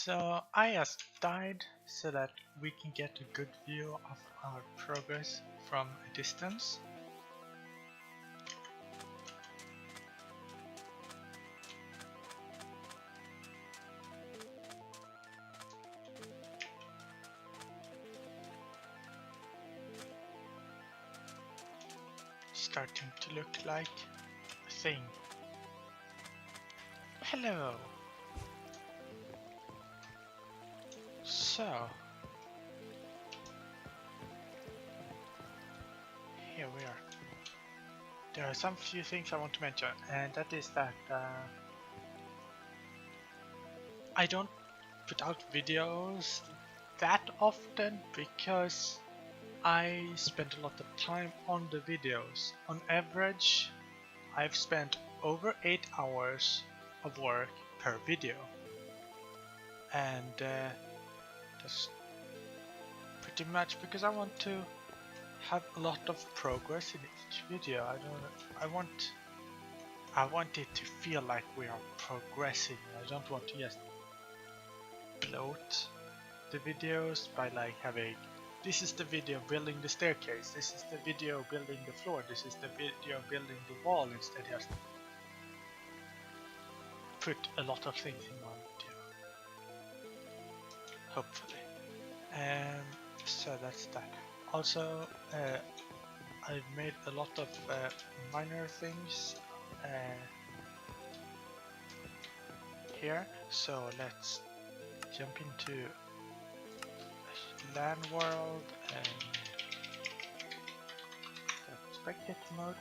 So I just died so that we can get a good view of our progress from a distance. Starting to look like a thing. Hello! So, here we are. There are some few things I want to mention, and that is that I don't put out videos that often because I spend a lot of time on the videos. On average, I've spent over 8 hours of work per video, and that's pretty much because I want to have a lot of progress in each video. I want it to feel like we are progressing. I don't want to just bloat the videos by like having this is the video building the staircase, this is the video building the floor, this is the video building the wall. Instead, just put a lot of things in one video, hopefully. So that's that. Also, I've made a lot of minor things here, so let's jump into land world and spectator mode.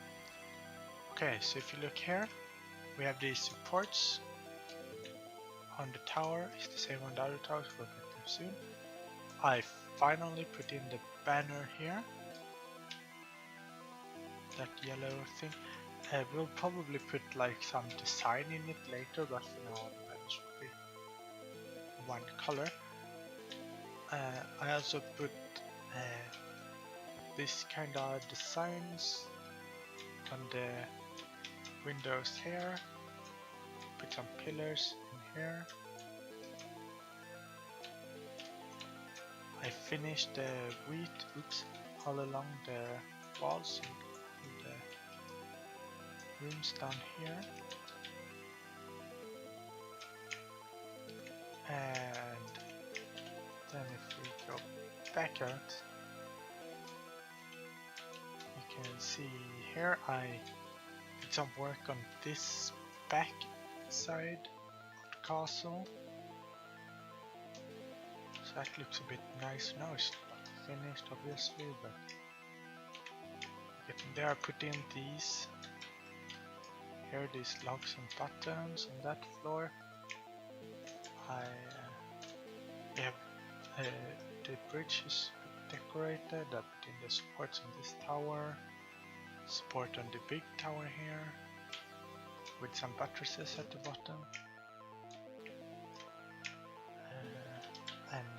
Okay, so if you look here, we have these supports on the tower. It's the same on the other towers, we'll get them soon. I finally put in the banner here, that yellow thing. We'll probably put like some design in it later, but for now the banners will be one color. I also put this kind of designs on the windows here. Put some pillars in here. I finished the wheat, all along the walls and the rooms down here. And then if we go back out, you can see here I did some work on this back side of the castle. So that looks a bit nice now. It's not finished obviously, but getting there. I put in these here, these logs and buttons on that floor. We have the bridge is decorated. I put in the supports on this tower, support on the big tower here, with some buttresses at the bottom. And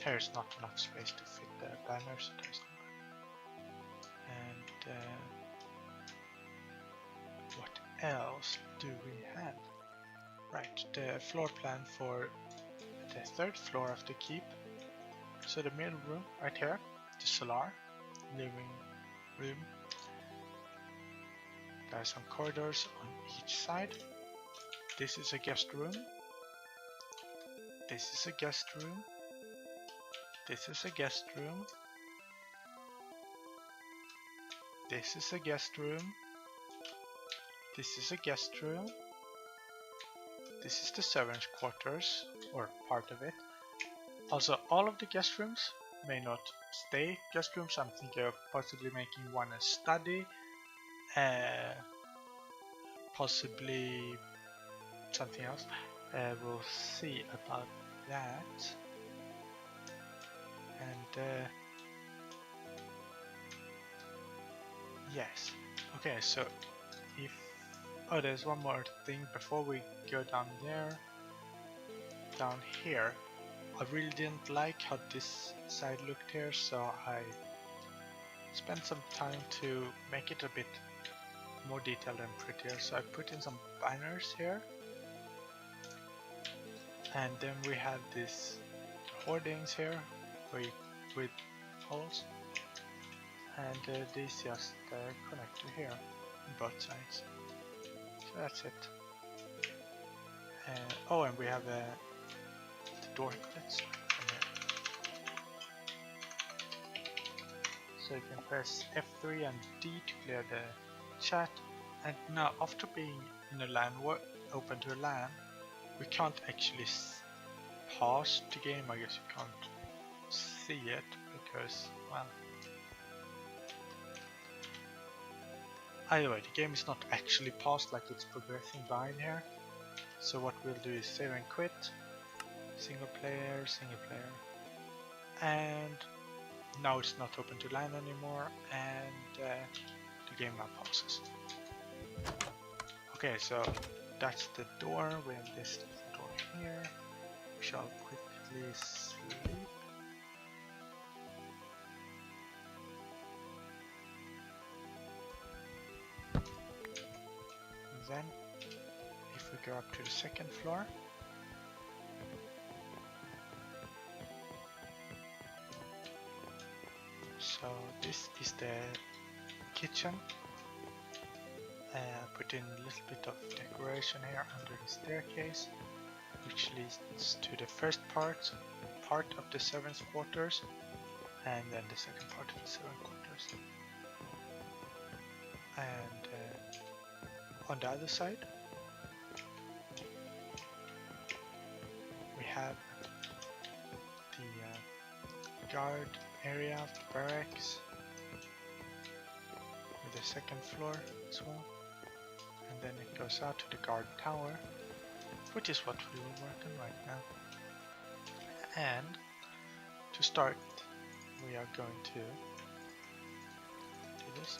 there's not enough space to fit the banners. And what else do we have? Right, the floor plan for the third floor of the keep. So the middle room right here, the solar living room. There are some corridors on each side. This is a guest room. This is a guest room. This is a guest room. This is a guest room. This is a guest room. This is the servants' quarters, or part of it. Also, all of the guest rooms may not stay guest rooms. I'm thinking of possibly making one a study, possibly something else. We'll see about that. And yes, okay. So if there's one more thing before we go down there. Down here, I really didn't like how this side looked here, so I spent some time to make it a bit more detailed and prettier. So I put in some banners here, And then we have this hoardings here with holes, and these just connect to here on both sides. So that's it. Oh, and we have the door. Let's start from here. So you can press F3 and D to clear the chat. And now, after being in a LAN open to a LAN, we can't actually pause the game. I guess you can't see it because, well, either way, the game is not actually paused, like it's progressing by in here. So what we'll do is save and quit, single player, and now it's not open to LAN anymore, and the game now pauses. Okay, so that's the door. We have this door here. We shall quickly sleep. And then, if we go up to the second floor, so this is the kitchen. Put in a little bit of decoration here under the staircase, which leads to the first part of the servants' quarters, and then the second part of the servants' quarters. And on the other side, we have the guard area of the barracks with the second floor as well. And then it goes out to the guard tower, which is what we will work on right now. And to start, we are going to do this.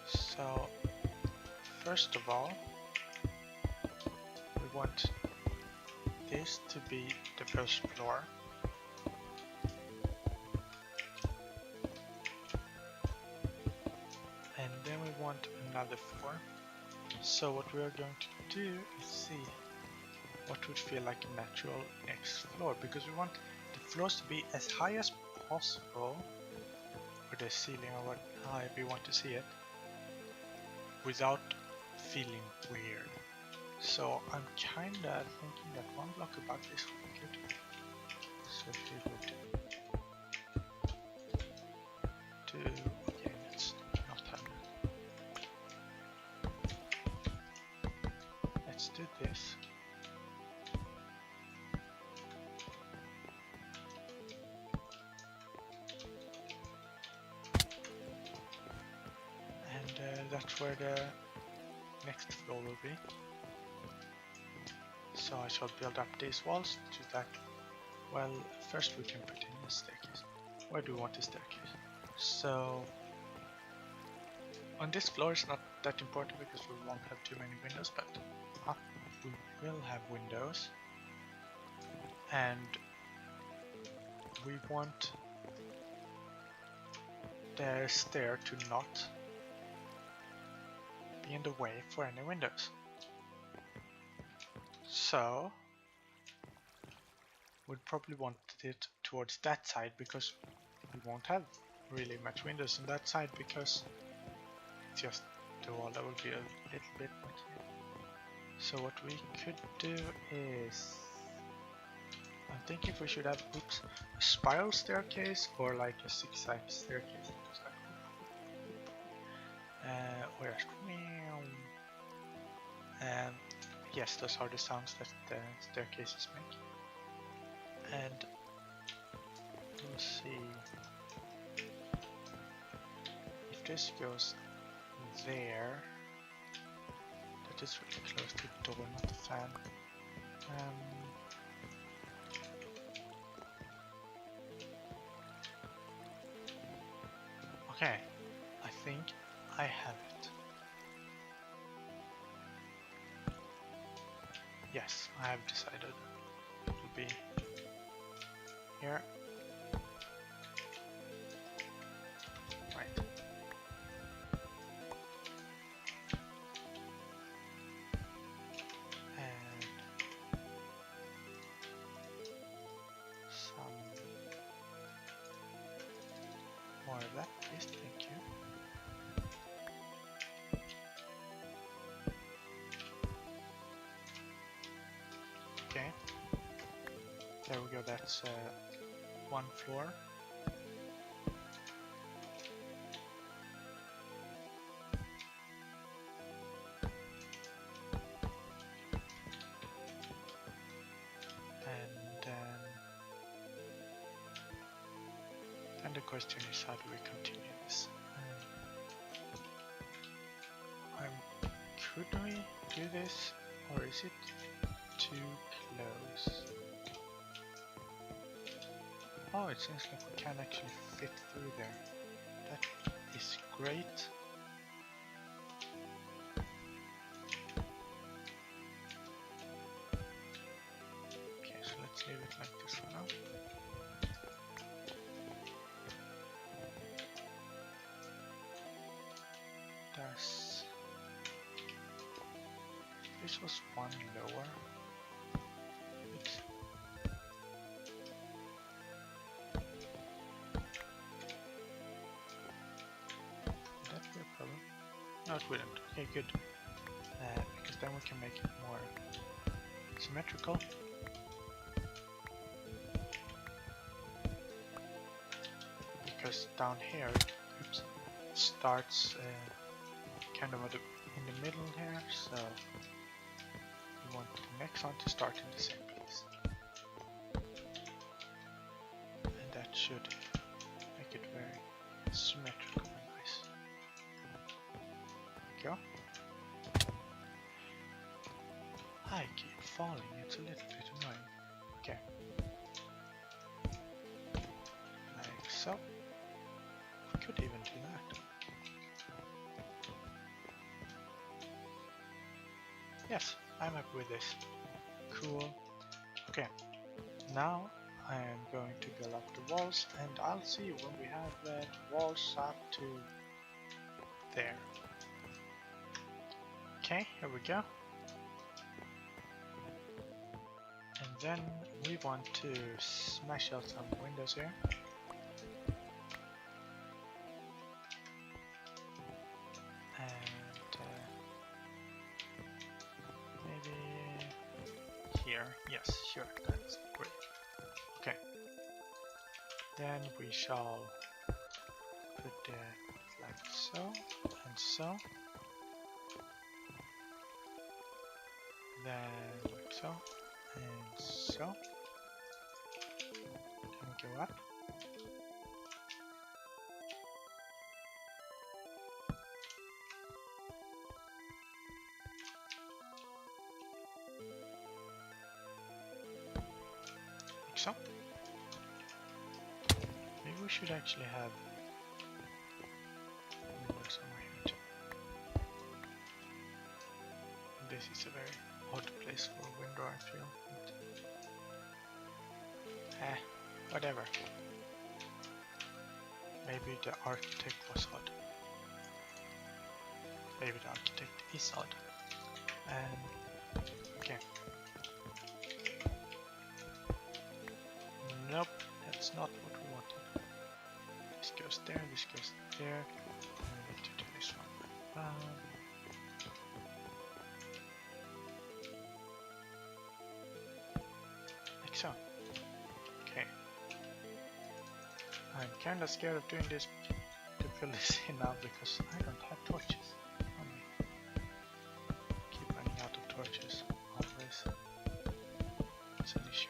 So, first of all, we want this to be the first floor. And then we want another floor. So what we are going to do is see what would feel like a natural next floor, because we want the floors to be as high as possible, or the ceiling, or however you want to see it, without feeling weird. So I'm kinda thinking that one block above this would be good. So if you would do, okay, let's not have that. Let's do this. And that's where the next floor will be. So I shall build up these walls to that. Well, first we can put in a staircase. Where do we want the staircase? So on this floor it's not that important because we won't have too many windows, but up we will have windows. And we want the stair to not be in the way for any windows. So we'd probably want it towards that side, because we won't have really much windows on that side, because it's just the wall that will be a little bit much. So what we could do is, I'm thinking if we should have a spiral staircase or like a zigzag staircase. Where's yes, those are the sounds that the staircases make. And we'll see if this goes there. That is really close to the door, not the fan. Okay, I think I have it. Yes, I have decided it will be here. Right. Yes, thank you. Okay. There we go, that's one floor. And the question is, how do we continue this? Could we do this, or is it too close? Oh, it seems like we can actually fit through there. That is great. Okay, so let's leave it like this for now. This was one lower. Oops. Would that be a problem? No, it wouldn't. Okay, good. Because then we can make it more symmetrical. Because down here it starts kind of in the middle here, so we want the next one to start in the same place. And that should make it very symmetrical and nice. There we go. I keep falling, it's a little bit annoying. Okay. Like so. We could even do that. Yes, I'm happy with this. Cool. Okay, now I am going to build up the walls, and I'll see you when we have the walls up to there. Okay, here we go. And then we want to smash out some windows here. Yes, sure, that's great. Okay, then we shall put it like so and so, then like so and so. Then we go up. So, maybe we should actually have windows somewhere here too. This is a very odd place for a window, I feel. But, whatever. Maybe the architect was odd. Maybe the architect is odd. Okay. Nope, that's not what we wanted. This goes there, this goes there. And we need to do this one. Like so. Okay. I'm kinda scared of doing this to fill this in now because I don't have torches on me. Keep running out of torches, always. It's an issue.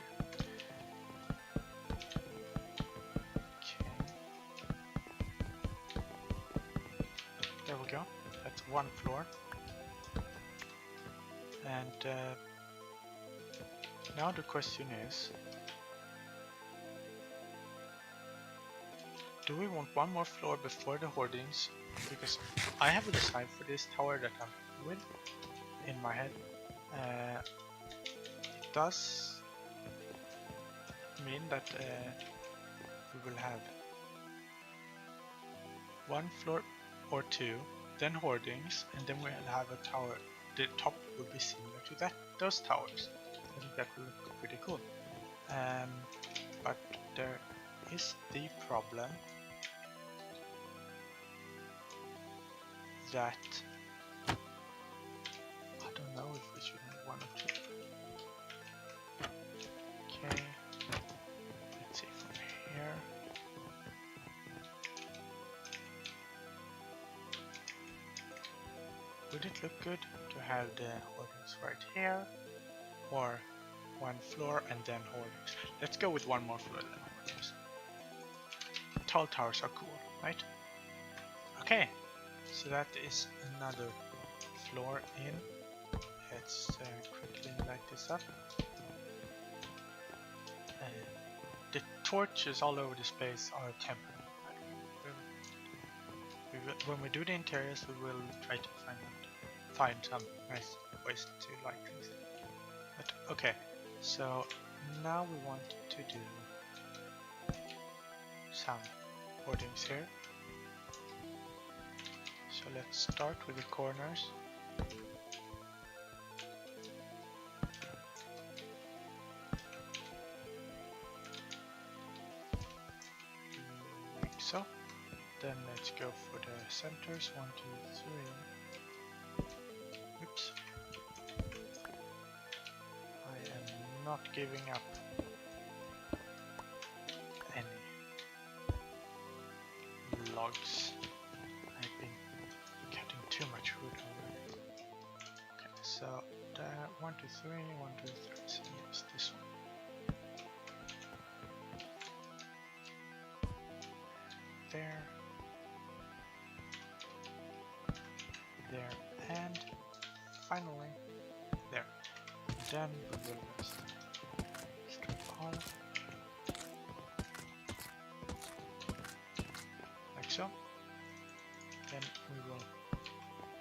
There we go, that's one floor. And now the question is, do we want one more floor before the hoardings? Because I have a design for this tower that I'm with in my head. It does mean that we will have one floor or two, then hoardings, and then we'll have a tower. The top will be similar to those towers. I think that will look pretty cool. But there is the problem that. I don't know if we should have one or two. Okay, let's see from here. Would it look good to have the hoardings right here, or one floor and then hoardings? Let's go with one more floor than hoardings. Tall towers are cool, right? Okay, so that is another floor in. Let's quickly light this up. The torches all over this place are temporary. When we do the interiors, we will try to find some nice ways to light things. But okay, so now we want to do some hoardings here. So let's start with the corners. Like so. Then let's go for the centers. 1, 2, 3. Oops. I am not giving up any logs. I've been cutting too much wood already. Okay, so 1, 2, 3, 1, 2, 3. So yes, this one. There. There, and finally there. Then we will just strip all like so. Then we will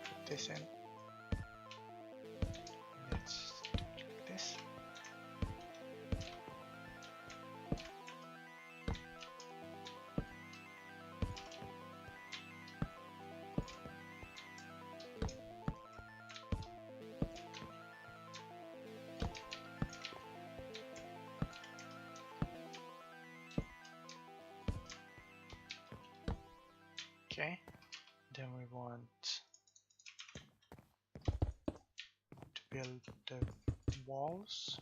put this in. Let's do it like this. Okay, then we want to build the walls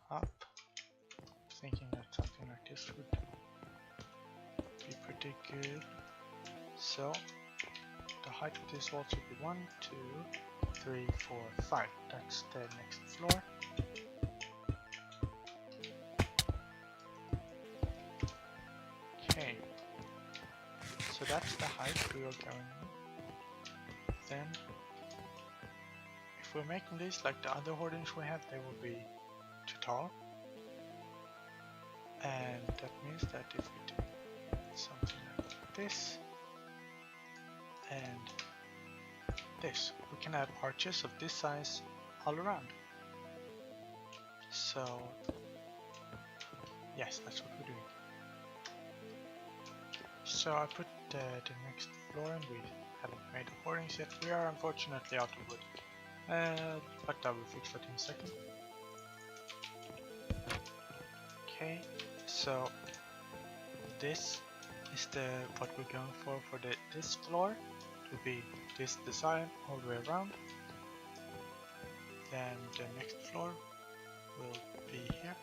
up. Thinking that something like this would be pretty good. So the height of this wall should be 1, 2, 3, 4, 5. That's the next floor. Okay. So that's the height we are going with. Then, if we're making these like the other hoardings we have, they will be too tall. And that means that if we do something like this and this, we can have arches of this size all around. So, yes, that's what we're doing. So I put the next floor in. We haven't made the hoardings yet. We are unfortunately out of wood, but I will fix that in a second. Okay, so this is what we're going for this floor to be this design all the way around. Then the next floor will be here.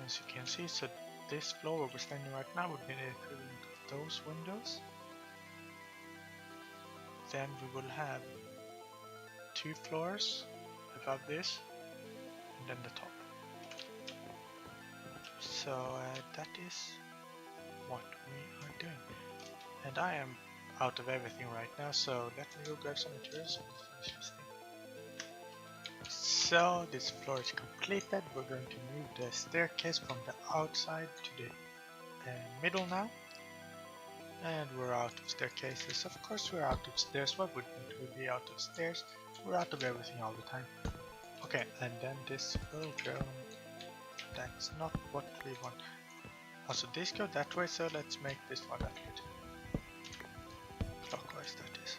As you can see, so this floor where we're standing right now would be the equivalent of those windows. Then we will have 2 floors above this, and then the top. So that is what we are doing. And I am out of everything right now, so let me go grab some materials and finish this thing. So this floor is completed. We're going to move the staircase from the outside to the middle now. And we're out of staircases. Of course we're out of stairs. Why wouldn't we be out of stairs? We're out of everything all the time. Okay, and then this will go. That's not what we want. Also this goes that way, so let's make this one that way too. Clockwise that is.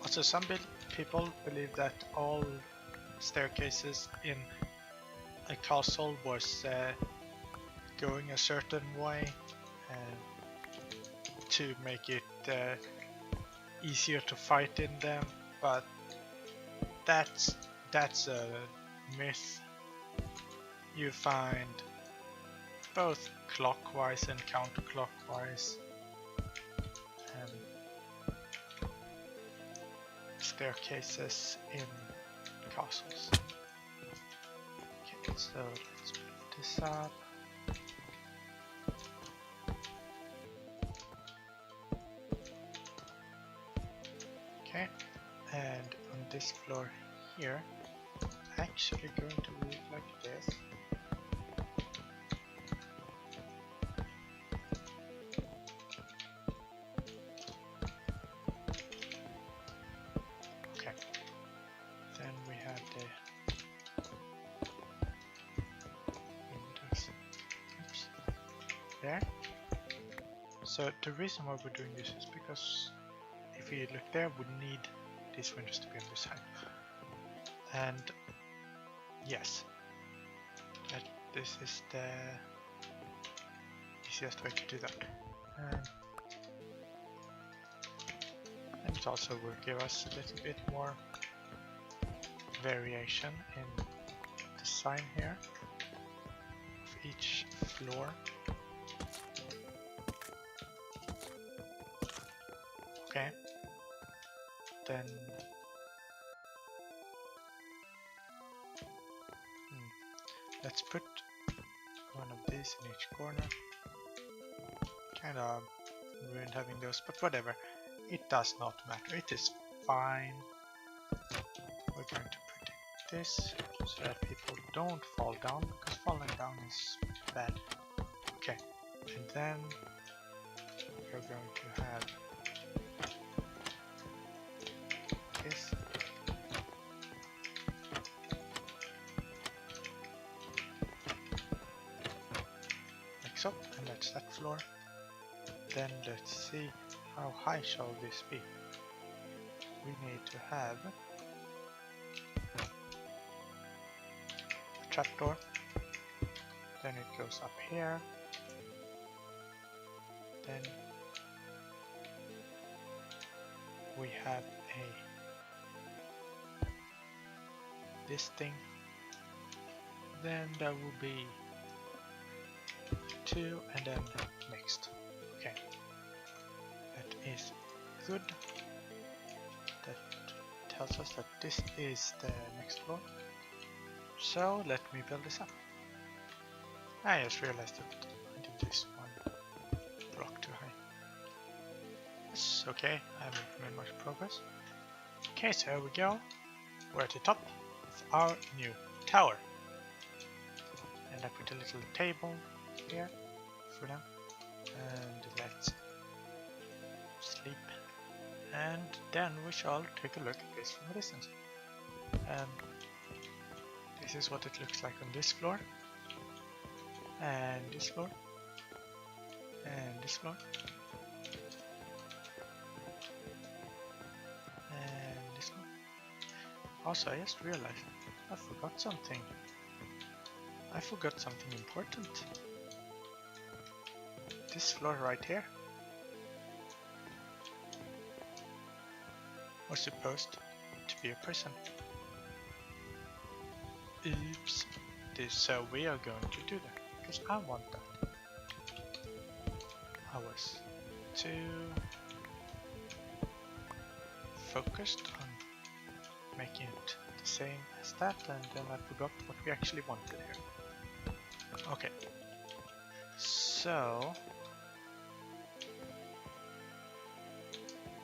Also some people believe that all staircases in a castle was going a certain way to make it easier to fight in them, but that's a myth. You find both clockwise and counterclockwise staircases in castles. Okay, so let's put this up. Okay, and on this floor here, actually going to read like this. Okay, then we have the windows. Oops. There. So the reason why we're doing this is because if we look there, we need these windows to be on this side. And yes, this is the easiest way to do that. And it also will give us a little bit more variation in design here of each floor. Okay, then let's put one of these in each corner. Kind of ruined having those, but whatever. It does not matter. It is fine. We're going to protect this so that people don't fall down, because falling down is bad. Okay, and then we're going to have this. Like so, and that's that floor. Then let's see, how high shall this be? We need to have a trapdoor. Then it goes up here. Then we have this thing. Then there will be 2, and then next. Okay, that is good. That tells us that this is the next floor. So let me build this up. I just realized that I did this one block too high. It's okay, I haven't made much progress. Okay, so here we go. We're at the top of our new tower. And I put a little table here for now. And let's sleep. And then we shall take a look at this from a distance. And this is what it looks like on this floor. And this floor. And this floor. And this one. Also, I just realized I forgot something. I forgot something important. This floor right here was supposed to be a prison. Oops. So we are going to do that because I want that. I was too focused on making it the same as that, and then I forgot what we actually wanted here. Okay, so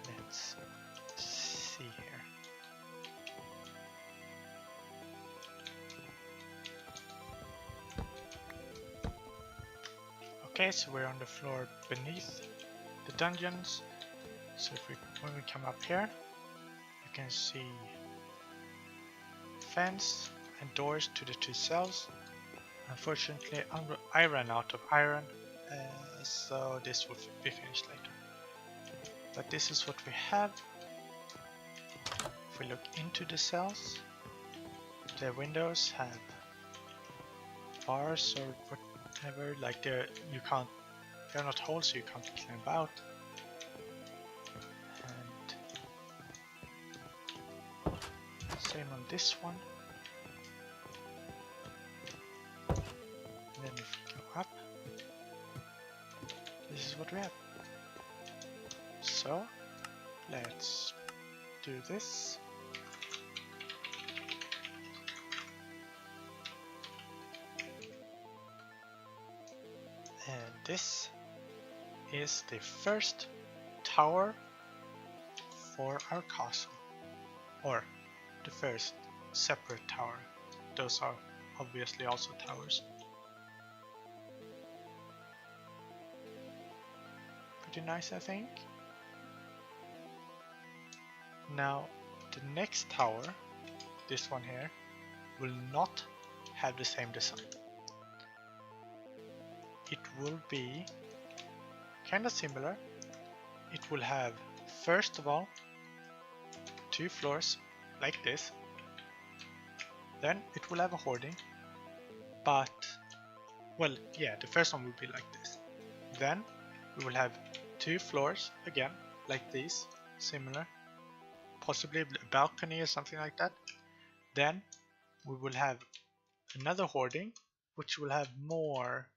let's see here. Okay, so we're on the floor beneath the dungeons. So when we come up here, you can see fence and doors to the 2 cells. Unfortunately, I ran out of iron, so this will be finished later. But this is what we have. If we look into the cells, the windows have bars or whatever, like they're not holes, so you can't climb out. And same on this one. And then if we go up, this is what we have. So let's do this. And this is the first tower for our castle, or the first separate tower. Those are obviously also towers. Pretty nice, I think. Now the next tower, this one here, will not have the same design. It will be kind of similar. It will have, first of all, 2 floors like this. Then it will have a hoarding, but, well, yeah, the first one will be like this. Then we will have 2 floors again, like these, similar, possibly a balcony or something like that. Then we will have another hoarding, which will have more.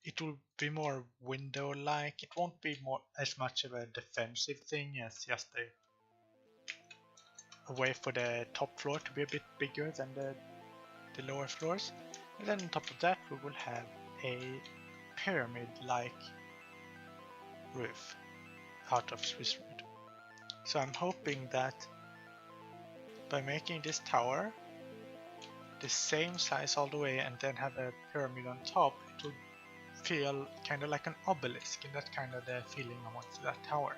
It will be more window-like. It won't be as much of a defensive thing as just a way for the top floor to be a bit bigger than the lower floors. And then on top of that we will have a pyramid-like roof out of Swiss wood. So I'm hoping that by making this tower the same size all the way and then have a pyramid on top, it will feel kind of like an obelisk, and that's kind of the feeling I want for that tower.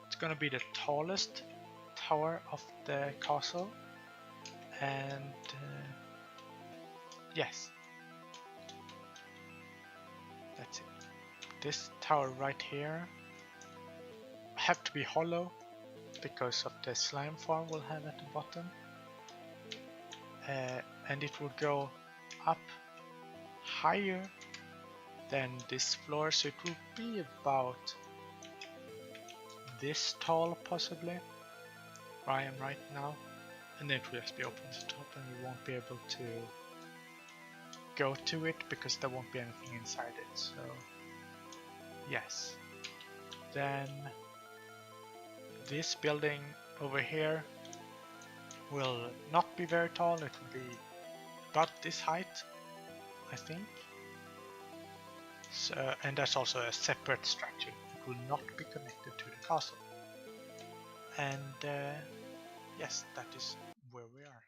It's gonna be the tallest tower of the castle, and yes, that's it. This tower right here have to be hollow because of the slime farm we'll have at the bottom, and it will go up higher than this floor, so it will be about this tall possibly where I am right now, and then it will just be open to the top and we won't be able to go to it because there won't be anything inside it. So yes, then this building over here will not be very tall. It will be about this height, I think. So, and that's also a separate structure. It will not be connected to the castle. And yes, that is where we are.